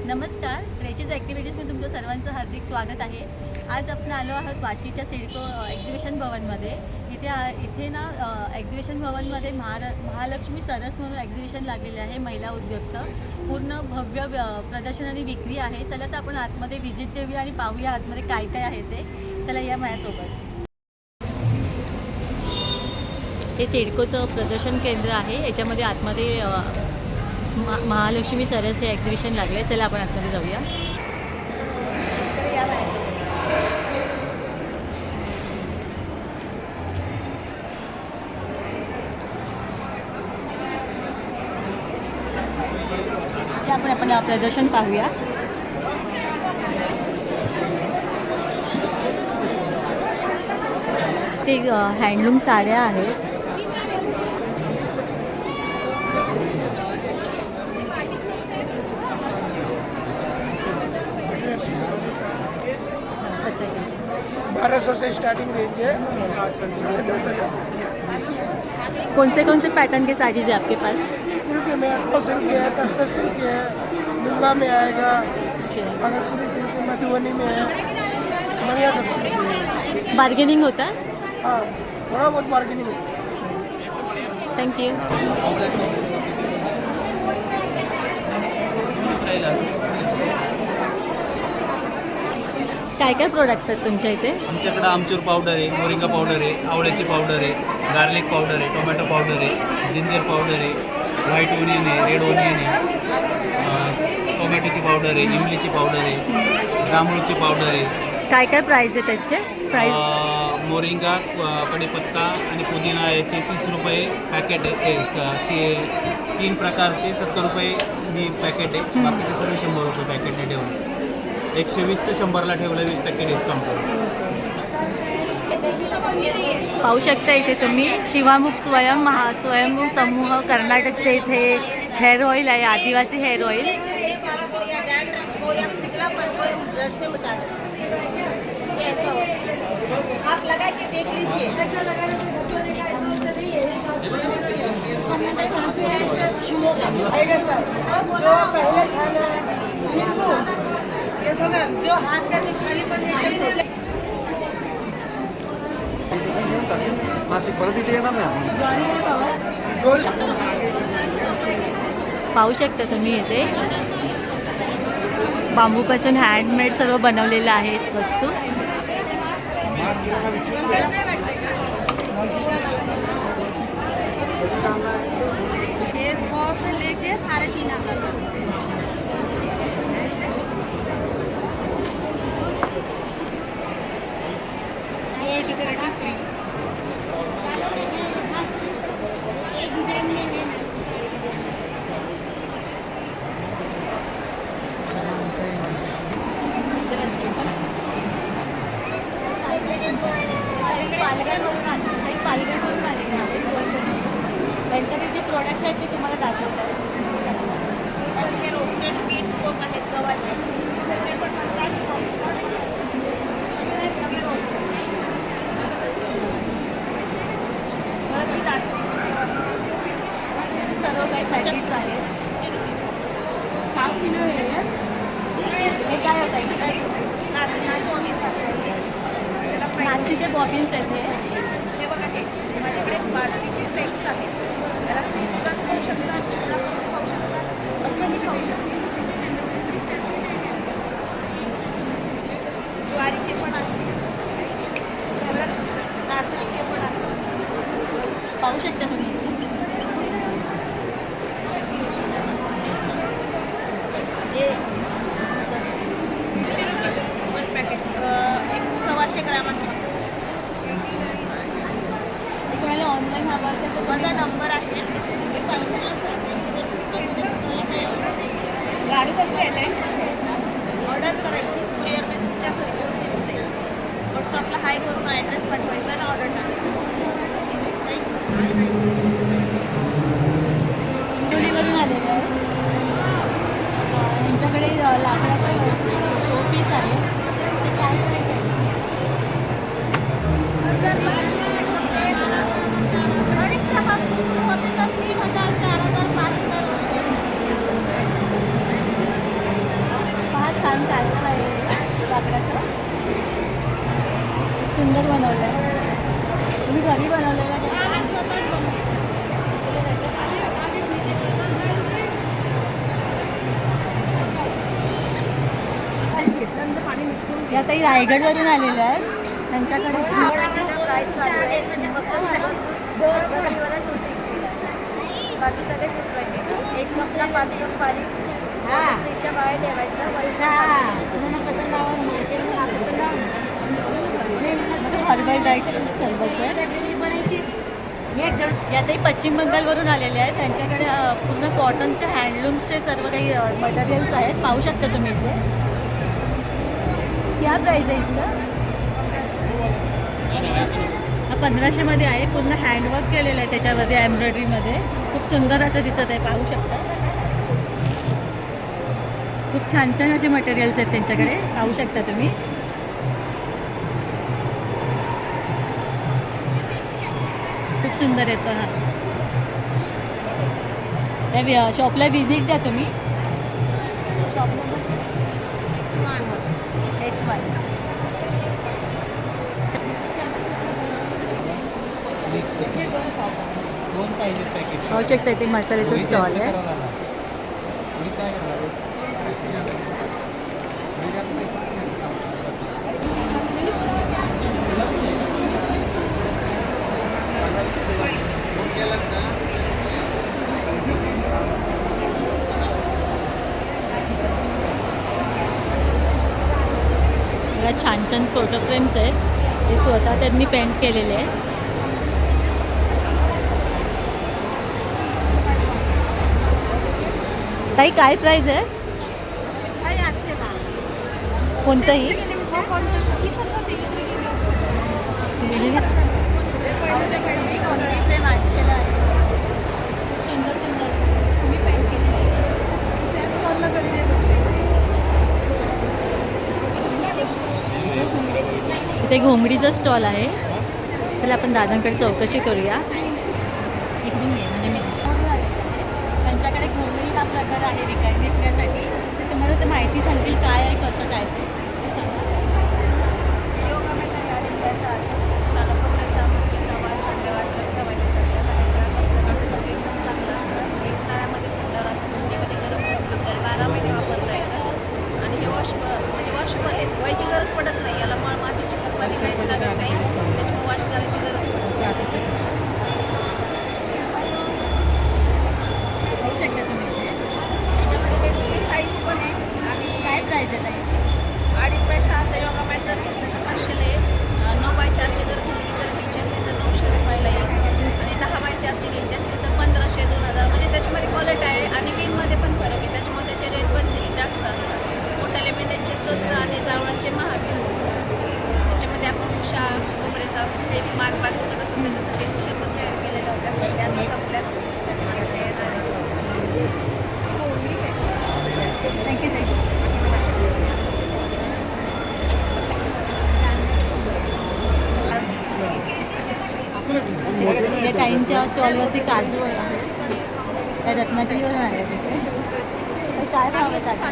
नमस्कार, ट्रेचेस ॲक्टिव्हिटीजमध्ये तुमचं सर्वांचं हार्दिक स्वागत आहे. आज आपण आलो आहोत वाशीच्या सिडको एक्झिबिशन भवनमध्ये. इथे ना एक्झिबिशन भवनमध्ये महालक्ष्मी सरस म्हणून एक्झिबिशन लागलेलं आहे महिला उद्योगचं. पूर्ण भव्य प्रदर्शन आणि विक्री आहे. चला तर आपण आतमध्ये व्हिजिट देऊया आणि पाहूया आतमध्ये काय काय आहे ते. चला या माझ्यासोबत. हे सिडकोचं प्रदर्शन केंद्र आहे. याच्यामध्ये आतमध्ये महालक्ष्मी सरस हे एक्झिबिशन लागले. चला आपण आतमध्ये जाऊया. आपण प्रदर्शन पाहूया. ते हँडलूम साड्या आहेत. $1200 से स्टार्टिंग रेंज है, 10,500 तक की है। कौन से पैटर्न के साड़ीज है आपके पास? सिल्क में रो सिल्क है, तस्सर सिल्क है, मुंगा में आएगा, भागलपुरी सिल्क मधुबनी में है, बढ़िया सब सिल्क है। बार्गेनिंग होता है? हाँ, थोड़ा बहुत बार्गेनिंग होता है। Thank you. काय काय प्रोडक्ट्स आहेत तुमच्या इथे? आमच्याकडे आमचूर पावडर आहे, मोरिंगा पावडर आहे, आवळ्याची पावडर आहे, गार्लिक पावडर आहे, टोमॅटो पावडर आहे, जिंजर पावडर आहे, व्हाईट ओनियन आहे, रेड ओनियन आहे, टोमॅटोची पावडर आहे, इमलीची पावडर आहे, जांभूळची पावडर आहे. काय काय प्राईज आहे त्याचे? प्राईस मोरिंगा, कढीपत्ता आणि पुदिना याचे 30 रुपये पॅकेट आहे. ते 3 प्रकारचे 70 रुपये ही पॅकेट आहे. बाकीचे सर्व 100 रुपये पॅकेटने ठेवलं. 120चं 100ला ठेवलं, 20% डिस्काउंट. पाहू शकता इथे तुम्ही शिवामुख स्वयंभू समूह कर्नाटकचे इथे हेअर ऑइल आहे, आदिवासी हेअर ऑइल. आप लगा के देख लीजिए. शिवमोगा जो पहले जो हाथ का जो खाली पण नाशिक परत इथे येणार नाही. पाहू शकता तुम्ही इथे बांबूपासून हँडमेड सर्व बनवलेलं आहे वस्तू. ये 100 से लेके 3,500 फ्री. पालघरवरून आलेले आहेत. त्यांच्याकडे जे प्रोडक्ट्स आहेत ते तुम्हाला दाखवतात. हे रोस्टेड बीट्स कोक आहेत गव्हाचे, ते पण सगळे रोस्टेड. परत ही नाचणीची शेवा, सर्व काही पॅकेट्स आहेत. पाव किलो आहे. हे काय होतं आहे? नाचणीचे बॉबीन्स आहेत. नाचणीचे बॉबिन्स आहेत. हे बघा, हे माझ्याकडे बाजरीचे फ्लेक्स आहेत. त्याला तुम्ही दुधात खाऊ शकता, चहा करून खाऊ शकता, असंही खाऊ शकता. ज्वारीचे पण आहेत, परत नाचणीचे पण आहेत. पाहू शकता तुम्ही. हे 1 पॅकेट, एक 1,200 ग्रामांचं. तुम्हाला ऑनलाईन हवा असेल तर माझा नंबर आहे. मी पालघरलाच राहते. गाडी कसली येते, ऑर्डर करायची, कुरिअरने तुमच्या घरी व्यवस्थित होते. व्हॉट्सअपला हाय करून ॲड्रेस पाठवायचा आणि ऑर्डर टाकायची. वरून आलेलं आहे. यांच्याकडे लाकडाचं शोपीस आहे. ते काय आहे? छान कासव आहे लाकडाचं. सुंदर बनवलं आहे. तुम्ही घरी बनवलेलं का? या ताई रायगडवरून आलेल्या आहेत. त्यांच्याकडे प्राइस चालू आहे फक्त 260 बाकी सगळे 220. एक कपला 5 कप पाणी फ्रीजच्या बाहेर ठेवायचं. हर्बल डाईट सर्वच आहे. यातही पश्चिम बंगालवरून आलेले आहेत. त्यांच्याकडे पूर्ण कॉटनचे हँडलूम्सचे सर्व काही मटेरियल्स आहेत. पाहू शकता तुम्ही इथे. क्या प्राईज आहे इसका? हा 1500मध्ये आहे. पूर्ण हँडवर्क केलेलं आहे त्याच्यामध्ये एम्ब्रॉयडरीमध्ये. खूप सुंदर असं दिसत आहे. पाहू शकता. खूप छान छान असे मटेरियल्स आहेत त्यांच्याकडे. पाहू शकता तुम्ही. खूप सुंदर आहेत पहा. या शॉपला व्हिजिट द्या तुम्ही. Shop number 81. दोन पाहिजे पॅकेट. पाहू शकता इथे मसाल्याचं स्टॉल आहे. बघा छान छान फोटो फ्रेम्स आहेत. ते स्वतः त्यांनी पेंट केलेले आहेत. ताई काय प्राईज आहे? कोणतंही फ्रेम 800ला आहे. सुंदर सुंदर तुम्ही पेंट केलेलं आहे. इथे घोंगडीचा स्टॉल आहे. चला आपण दादांकडे चौकशी करूया. इकडून घे म्हणजे मी त्यांच्याकडे घोंगडी हा प्रकार आहे विकण्यासाठी. तर तुम्हाला ते माहिती सांगतील काय आहे कसं काय ते सांगा. योगा मटेरियल आहे असं त्याला कपड्याचा मुलीचा वास संडेवाद रक्तवाढीसाठी असं एकदम चांगलं असतं. एक उन्हाळ्यामध्ये थंड राहतं, थंडीमध्ये गरम होतं. तर 12 महिने वापरता येतं. आणि हे म्हणजे वॉशेबल आहे. धुवायची गरज पडत नाही. याला मातीची खतपाती काहीच लागत नाही. त्याच्यामुळे वॉश करायची गरज पडत नाही. होऊ शकता तुम्ही इथे. त्याच्यामध्ये वेगवेगळी साईज पण आहे. आणि काय प्राईज आहे ताईची? 2.5 बाय 6 योगा मॅट जर घेतलं तर 500ला आहे. 9 बाय 4ची जर घेतली तर घ्यायची असली तर 900 रुपयाला येईल. आणि 10 बाय 4ची घ्यायची असली तर 1500 2000. म्हणजे त्याच्यामध्ये क्वालिटी आहे आणि विणमध्ये पण फरक आहे. त्याच्यामुळे त्याचे रेट पण जास्त असतात. मोठ्या लेमिनेटचे स्वस्त आणि जावळांचे महाग आहे. त्याच्यामध्ये आपण उषा कोंबड्याचा ते माल पाठवत असतो. त्याच्यासाठी उषा पण तयार केलेल्या होत्या. त्या आता संपल्यात. Thank you thank you. या ताईंच्या स्टॉलवरती काजू आहे. त्या रत्नागिरीवरून आल्या तिथे. तर काय भाव आहे काजू?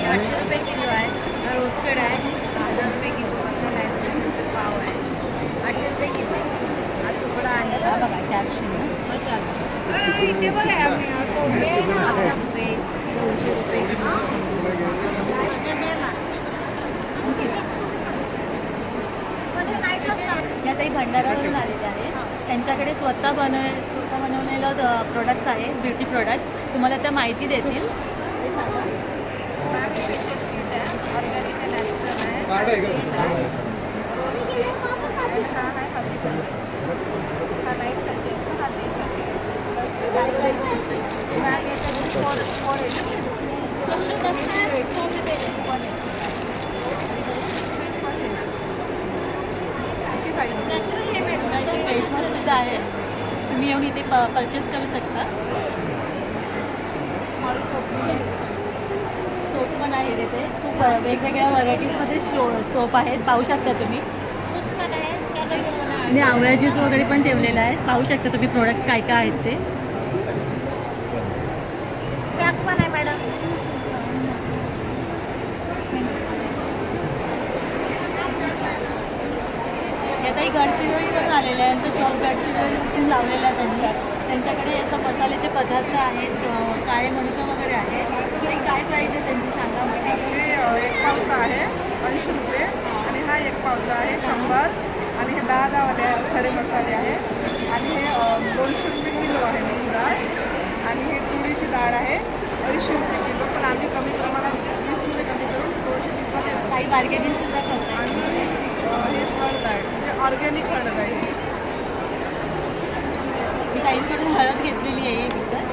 800 रुपये किलो आहे. रोस्टेड आहे. 1000 रुपये किलो. मसाला आहे. 200 रुपये पाव आहे. 800 रुपये किलो. हा तुकडा आहे. हा बघा 400 ना. 11 रुपये 200 रुपये किलो आहे. या ताई भंडारावरून आलेल्या आहेत. त्यांच्याकडे स्वतः बनवलेलं प्रोडक्ट्स आहे. Beauty products. तुम्हाला त्या माहिती देतील. ते सांगा. ऑर्गॅनिक आहे. नॅचरल आहे. हा नाईटसाठी असतो. हा डेसाठी असतो. प्लस बॅग फेस मास्क सुद्धा आहे. तुम्ही येऊन इथे परचेस करू शकता. सोप पण आहे तिथे. खूप वेगवेगळ्या व्हरायटीजमध्ये सोप आहेत. पाहू शकता तुम्ही. आणि आवळा ज्यूस वगैरे पण ठेवलेला आहे. पाहू शकता तुम्ही प्रोडक्ट्स काय काय आहेत ते. पॅक पण आहे मॅडम. सगळ्यांचं शॉप गडचिरोलीतून लावलेलं आहे त्यांनी. त्यांच्याकडे असं मसाल्याचे पदार्थ आहेत, काळे मनुका वगैरे आहेत. तरी काय प्राईस आहे त्यांची सांगा मला. हे एक पावसा आहे 80 रुपये आणि हा एक पावसा आहे 100 आणि हे 10 वाले आहेत खडे मसाले आहे आणि हे 200 रुपये किलो आहे मूग डाळ आणि हे तुरीची डाळ आहे 250 रुपये किलो. पण आम्ही कमी प्रमाणात 20 रुपये कमी करून 220ला देतो. काही बार्गेनिंग सुद्धा करतात. आणि हे हळद आहे म्हणजे ऑर्गॅनिक हळद आहे. मी ताईंकडून हळद घेतलेली आहे विकत.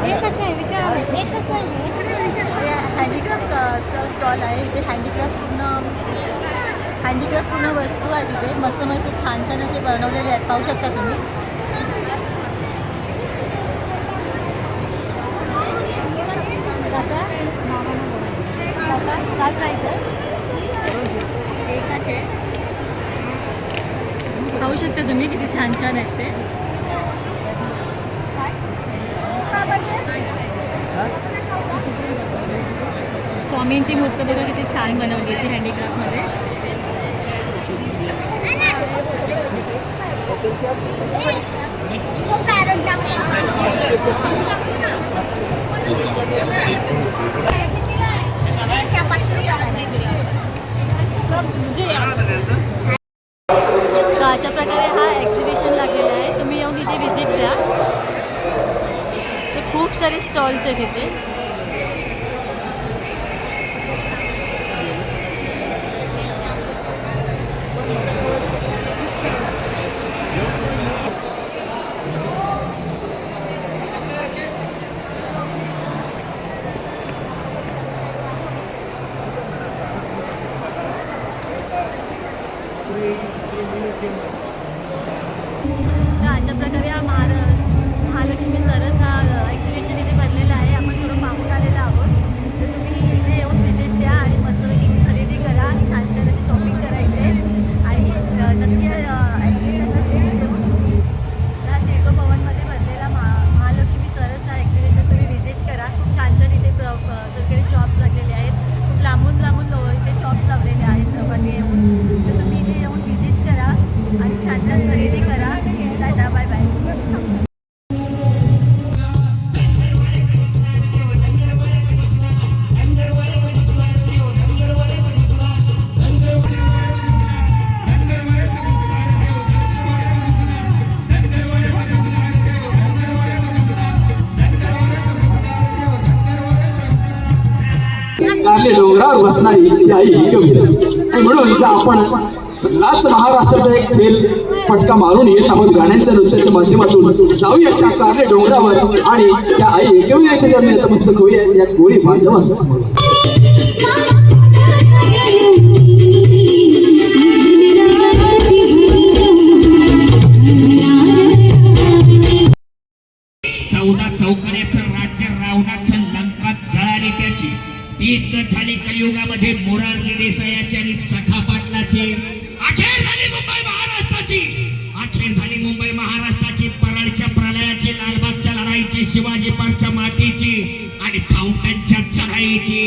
हे कसं आहे विचारा, हे कसं आहे? हँडीक्राफ्टचा स्टॉल आहे इथे. हँडीक्राफ्ट पूर्ण वस्तू आहे तिथे. मस्त मस्त छान छान असे बनवलेले आहेत, पाहू शकता तुम्ही. काय प्राईस आहे? एकाचे पाहू शकता तुम्ही किती छान छान आहेत ते. स्वामींची मूर्ती बघा किती छान बनवली आहे ती हँडीक्राफ्टमध्ये. तर अशा प्रकारे हा एक्झिबिशन लागलेला आहे. तुम्ही येऊन इथे व्हिजिट द्या. असे खूप सारे स्टॉल्स आहेत इथे. तर अशा प्रकारे हा महालक्ष्मी सरस हा एक्झिबिशन इथे भरलेला आहे. आपण थोडं पाहून आलेलो आहोत. तर तुम्ही इथे येऊन व्हिजिट द्या आणि मस्तपैकी खरेदी करा. छान छान अशी शॉपिंग करा इथे आणि नक्की एक्झिबिशनला व्हिजिट देऊन तुम्ही ह्या सिडको भवनमध्ये भरलेला महालक्ष्मी सरस हा एक्झिबिशन तुम्ही व्हिजिट करा. खूप छान छान इथे सगळे शॉप्स लागलेले आहेत. खूप लांबून इथे शॉप्स लावलेले आहेत लोकांनी येऊन. तर तुम्ही इथे येऊन व्हिजिट करा आणि छान छान खरेदी करा. Tata bye bye. कारले डोंगरावर बसणारी ती आई कबीर. आणि म्हणून आपण सगळाच महाराष्ट्राचा एक फेल फटका मारून येत आहोत गाण्यांच्या नृत्याच्या माध्यमातून. जाऊया त्या कारले डोंगरावर आणि त्या आई कबीराच्या चरणी नतमस्तक होऊया या कोळी बांधवांसमोर. चौकड्याचं राज्य रावणाचं लंका जळाली त्याची. तीच गत झाली कलियुगामध्ये मोरारजी देसाईची आणि सखा पाटलाची. अखेर झाली मुंबई महाराष्ट्राची. अखेर झाली मुंबई महाराष्ट्राची. परळच्या प्रलयाची, लालबागच्या लढाईची, शिवाजी पार्कच्या मातीची आणि फाउंटनच्या चढाईची.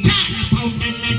झालं फाउंटनला